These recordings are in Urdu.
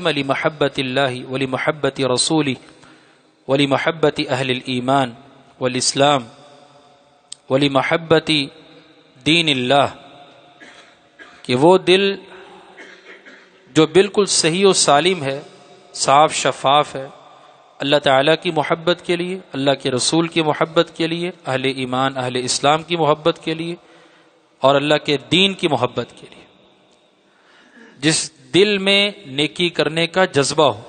لمحبت اللہ ولمحبت رسولہ ولمحبت اہل الایمان والاسلام ولمحبت دین اللہ، کہ وہ دل جو بالکل صحیح و سالم ہے، صاف شفاف ہے، اللہ تعالیٰ کی محبت کے لیے، اللہ کے رسول کی محبت کے لیے، اہل ایمان اہل اسلام کی محبت کے لیے، اور اللہ کے دین کی محبت کے لیے، جس دل میں نیکی کرنے کا جذبہ ہو،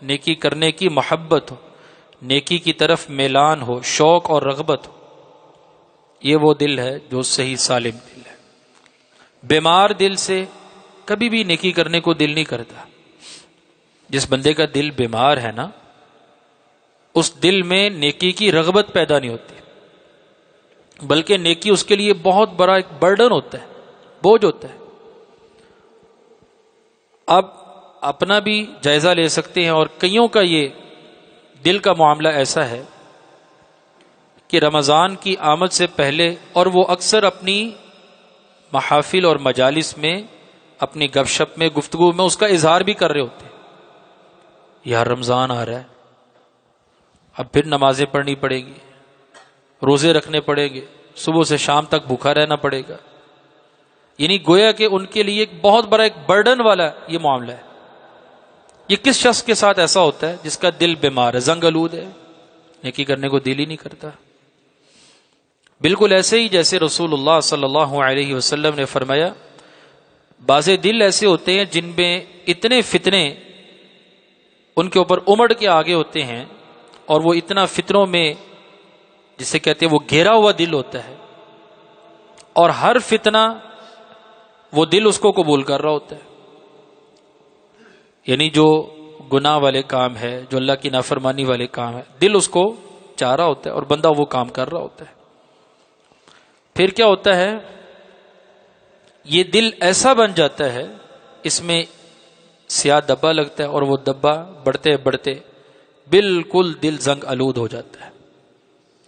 نیکی کرنے کی محبت ہو، نیکی کی طرف میلان ہو، شوق اور رغبت ہو، یہ وہ دل ہے جو صحیح سالم دل ہے۔ بیمار دل سے کبھی بھی نیکی کرنے کو دل نہیں کرتا۔ جس بندے کا دل بیمار ہے نا، اس دل میں نیکی کی رغبت پیدا نہیں ہوتی، بلکہ نیکی اس کے لیے بہت بڑا ایک برڈن ہوتا ہے، بوجھ ہوتا ہے۔ اب اپنا بھی جائزہ لے سکتے ہیں، اور کئیوں کا یہ دل کا معاملہ ایسا ہے کہ رمضان کی آمد سے پہلے، اور وہ اکثر اپنی محافل اور مجالس میں، اپنی گپ شپ میں، گفتگو میں اس کا اظہار بھی کر رہے ہوتے ہیں، یار رمضان آ رہا ہے، اب پھر نمازیں پڑھنی پڑے گی، روزے رکھنے پڑیں گے، صبح سے شام تک بھوکا رہنا پڑے گا۔ یعنی گویا کہ ان کے لیے ایک بہت بڑا ایک برڈن والا یہ معاملہ ہے۔ یہ کس شخص کے ساتھ ایسا ہوتا ہے جس کا دل بیمار ہے، زنگ آلود ہے، نیکی کرنے کو دل ہی نہیں کرتا۔ بالکل ایسے ہی جیسے رسول اللہ صلی اللہ علیہ وسلم نے فرمایا، بعض دل ایسے ہوتے ہیں جن میں اتنے فتنے ان کے اوپر امڑ کے آگے ہوتے ہیں، اور وہ اتنا فتنوں میں، جسے کہتے ہیں وہ گھیرا ہوا دل ہوتا ہے، اور ہر فتنہ وہ دل اس کو قبول کر رہا ہوتا ہے۔ یعنی جو گناہ والے کام ہے، جو اللہ کی نافرمانی والے کام ہے، دل اس کو چاہ رہا ہوتا ہے، اور بندہ وہ کام کر رہا ہوتا ہے۔ پھر کیا ہوتا ہے، یہ دل ایسا بن جاتا ہے، اس میں سیاہ دبا لگتا ہے، اور وہ دبا بڑھتے بڑھتے بالکل دل زنگ آلود ہو جاتا ہے،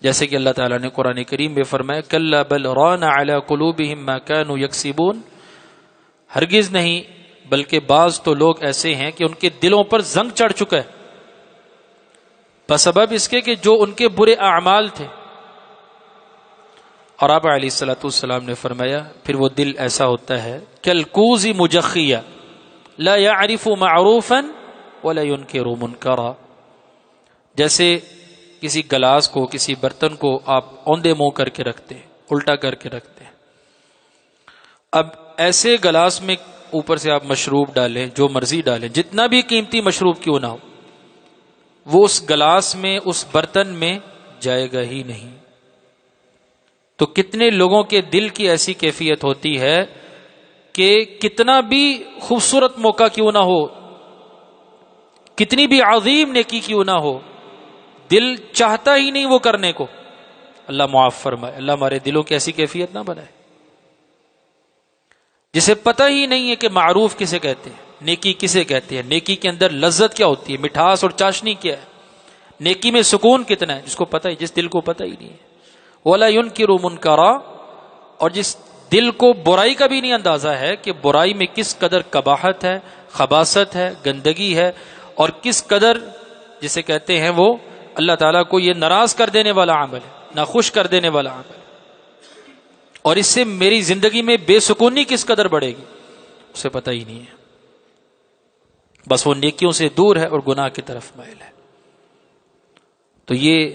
جیسے کہ اللہ تعالیٰ نے قرآن کریم میں فرمایا، کلا بل ران علی قلوبہم ما کانوا یکسبون، ہرگز نہیں، بلکہ بعض تو لوگ ایسے ہیں کہ ان کے دلوں پر زنگ چڑھ چکا ہے، بسبب اس کے کہ جو ان کے برے اعمال تھے۔ اور آپ علیہ الصلوۃ والسلام نے فرمایا، پھر وہ دل ایسا ہوتا ہے کالکوز مجخیہ لا یعرف معروفا ولا ینکر منکرا، جیسے کسی گلاس کو، کسی برتن کو آپ اوندے منہ کر کے رکھتے ہیں، الٹا کر کے رکھتے ہیں۔ اب ایسے گلاس میں اوپر سے آپ مشروب ڈالیں، جو مرضی ڈالیں، جتنا بھی قیمتی مشروب کیوں نہ ہو، وہ اس گلاس میں، اس برتن میں جائے گا ہی نہیں۔ تو کتنے لوگوں کے دل کی ایسی کیفیت ہوتی ہے کہ کتنا بھی خوبصورت موقع کیوں نہ ہو، کتنی بھی عظیم نیکی کیوں نہ ہو، دل چاہتا ہی نہیں وہ کرنے کو۔ اللہ معاف فرمائے، اللہ ہمارے دلوں کی ایسی کیفیت نہ بنائے، جسے پتہ ہی نہیں ہے کہ معروف کسے کہتے ہیں، نیکی کسے کہتے ہیں، نیکی کے اندر لذت کیا ہوتی ہے، مٹھاس اور چاشنی کیا ہے، نیکی میں سکون کتنا ہے، جس کو پتہ ہی، جس دل کو پتہ ہی نہیں ہے۔ وَلَا يُنْكِرُ مُنْكَرًا، اور جس دل کو برائی کا بھی نہیں اندازہ ہے کہ برائی میں کس قدر قباحت ہے، خباثت ہے، گندگی ہے، اور کس قدر جسے کہتے ہیں وہ اللہ تعالیٰ کو یہ ناراض کر دینے والا عمل ہے، ناخوش کر دینے والا عمل ہے، اور اس سے میری زندگی میں بے سکونی کس قدر بڑھے گی، اسے پتہ ہی نہیں ہے، بس وہ نیکیوں سے دور ہے اور گناہ کی طرف مائل ہے۔ تو یہ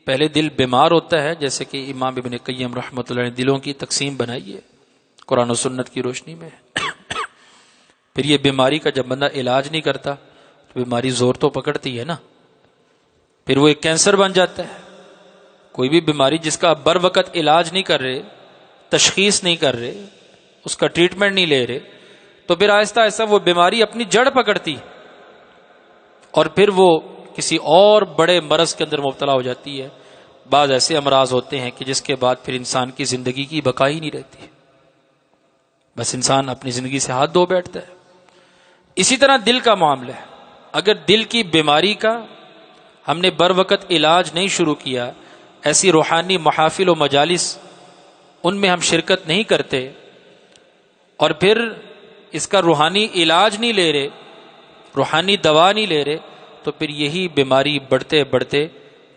پہلے دل بیمار ہوتا ہے، جیسے کہ امام ابن قیم رحمۃ اللہ نے دلوں کی تقسیم بنائی ہے قرآن و سنت کی روشنی میں۔ پھر یہ بیماری کا جب بندہ علاج نہیں کرتا تو بیماری زور تو پکڑتی ہے نا، پھر وہ ایک کینسر بن جاتا ہے۔ کوئی بھی بیماری جس کا بر وقت علاج نہیں کر رہے، تشخیص نہیں کر رہے، اس کا ٹریٹمنٹ نہیں لے رہے، تو پھر آہستہ آہستہ وہ بیماری اپنی جڑ پکڑتی، اور پھر وہ کسی اور بڑے مرض کے اندر مبتلا ہو جاتی ہے۔ بعض ایسے امراض ہوتے ہیں کہ جس کے بعد پھر انسان کی زندگی کی بقا ہی نہیں رہتی، بس انسان اپنی زندگی سے ہاتھ دھو بیٹھتا ہے۔ اسی طرح دل کا معاملہ ہے، اگر دل کی بیماری کا ہم نے بر وقت علاج نہیں شروع کیا، ایسی روحانی محافل و مجالس ان میں ہم شرکت نہیں کرتے، اور پھر اس کا روحانی علاج نہیں لے رہے، روحانی دوا نہیں لے رہے تو پھر یہی بیماری بڑھتے بڑھتے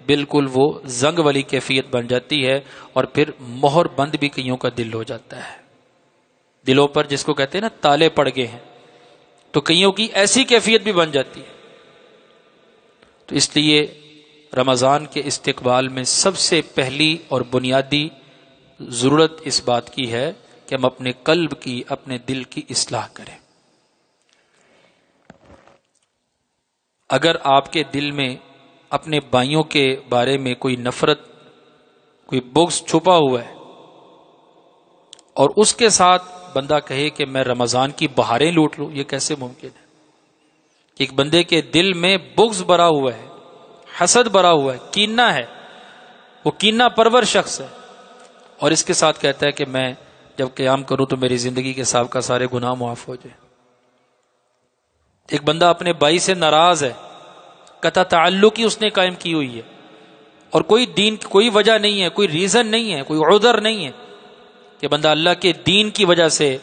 بالکل وہ زنگ والی کیفیت بن جاتی ہے، اور پھر مہر بند بھی کئیوں کا دل ہو جاتا ہے، دلوں پر جس کو کہتے ہیں نا تالے پڑ گئے ہیں، تو کئیوں کی ایسی کیفیت بھی بن جاتی ہے۔ تو اس لیے رمضان کے استقبال میں سب سے پہلی اور بنیادی ضرورت اس بات کی ہے کہ ہم اپنے قلب کی، اپنے دل کی اصلاح کریں۔ اگر آپ کے دل میں اپنے بھائیوں کے بارے میں کوئی نفرت، کوئی بغض چھپا ہوا ہے، اور اس کے ساتھ بندہ کہے کہ میں رمضان کی بہاریں لوٹ لوں، یہ کیسے ممکن ہے؟ ایک بندے کے دل میں بغض بھرا ہوا ہے، حسد بھرا ہوا ہے، کینہ ہے، وہ کینہ پرور شخص ہے، اور اس کے ساتھ کہتا ہے کہ میں جب قیام کروں تو میری زندگی کے سابقہ سارے گناہ معاف ہو جائے۔ ایک بندہ اپنے بھائی سے ناراض ہے، قطع تعلق ہی اس نے قائم کی ہوئی ہے، اور کوئی دین کی کوئی وجہ نہیں ہے، کوئی ریزن نہیں ہے، کوئی عذر نہیں ہے کہ بندہ اللہ کے دین کی وجہ سے،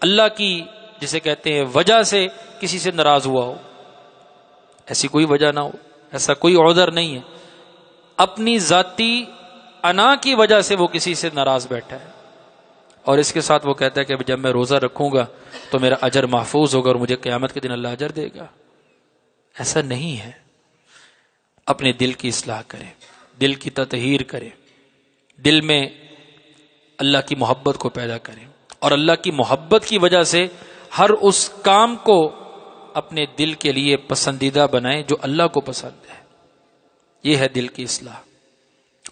اللہ کی جسے کہتے ہیں وجہ سے کسی سے ناراض ہوا ہو، ایسی کوئی وجہ نہ ہو، ایسا کوئی عذر نہیں ہے، اپنی ذاتی انا کی وجہ سے وہ کسی سے ناراض بیٹھا ہے، اور اس کے ساتھ وہ کہتا ہے کہ جب میں روزہ رکھوں گا تو میرا اجر محفوظ ہوگا اور مجھے قیامت کے دن اللہ اجر دے گا۔ ایسا نہیں ہے۔ اپنے دل کی اصلاح کریں، دل کی تطہیر کریں، دل میں اللہ کی محبت کو پیدا کریں، اور اللہ کی محبت کی وجہ سے ہر اس کام کو اپنے دل کے لیے پسندیدہ بنائیں جو اللہ کو پسند ہے۔ یہ ہے دل کی اصلاح۔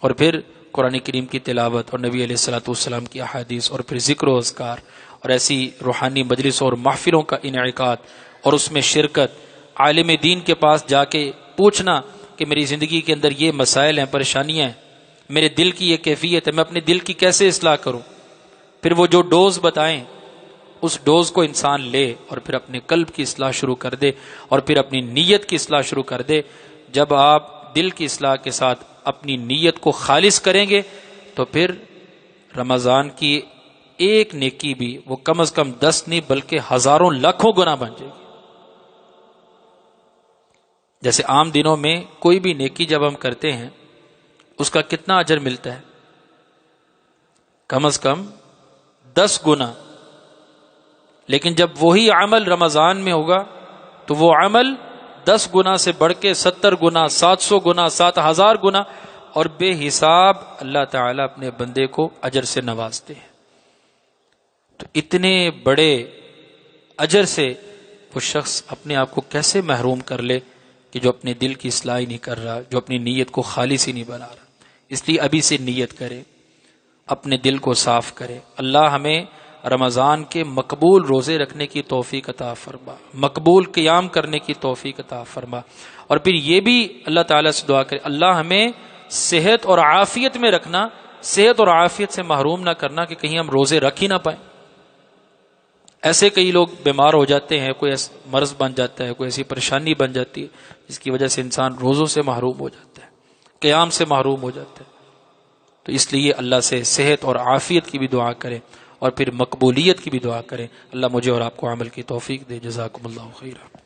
اور پھر قرآن کریم کی تلاوت اور نبی علیہ الصلوۃ والسلام کی احادیث، اور پھر ذکر و اذکار، اور ایسی روحانی مجلسوں اور محفلوں کا انعقاد، اور اس میں شرکت، عالم دین کے پاس جا کے پوچھنا کہ میری زندگی کے اندر یہ مسائل ہیں، پریشانیاں ہیں، میرے دل کی یہ کیفیت ہے، میں اپنے دل کی کیسے اصلاح کروں؟ پھر وہ جو ڈوز بتائیں اس ڈوز کو انسان لے، اور پھر اپنے قلب کی اصلاح شروع کر دے، اور پھر اپنی نیت کی اصلاح شروع کر دے۔ جب آپ دل کی اصلاح کے ساتھ اپنی نیت کو خالص کریں گے تو پھر رمضان کی ایک نیکی بھی وہ کم از کم 10 نہیں بلکہ ہزاروں لاکھوں گنا بن جائے گی۔ جیسے عام دنوں میں کوئی بھی نیکی جب ہم کرتے ہیں اس کا کتنا اجر ملتا ہے؟ کم از کم 10 گنا، لیکن جب وہی عمل رمضان میں ہوگا تو وہ عمل 10 گنا سے بڑھ کے 70 گنا، 700 گنا، 7000 گنا، اور بے حساب اللہ تعالیٰ اپنے بندے کو اجر سے نوازتے ہیں۔ تو اتنے بڑے اجر سے وہ شخص اپنے آپ کو کیسے محروم کر لے کہ جو اپنے دل کی اصلاح ہی نہیں کر رہا، جو اپنی نیت کو خالص ہی نہیں بنا رہا۔ اس لیے ابھی سے نیت کرے، اپنے دل کو صاف کرے۔ اللہ ہمیں رمضان کے مقبول روزے رکھنے کی توفیق عطا فرما، مقبول قیام کرنے کی توفیق عطا فرما، اور پھر یہ بھی اللہ تعالیٰ سے دعا کرے اللہ ہمیں صحت اور عافیت میں رکھنا، صحت اور عافیت سے محروم نہ کرنا کہ کہیں ہم روزے رکھ ہی نہ پائیں۔ ایسے کئی لوگ بیمار ہو جاتے ہیں، کوئی مرض بن جاتا ہے، کوئی ایسی پریشانی بن جاتی ہے جس کی وجہ سے انسان روزوں سے محروم ہو جاتا ہے، قیام سے محروم ہو جاتا ہے۔ تو اس لیے اللہ سے صحت اور عافیت کی بھی دعا کریں، اور پھر مقبولیت کی بھی دعا کریں۔ اللہ مجھے اور آپ کو عمل کی توفیق دے۔ جزاکم اللہ خیرا۔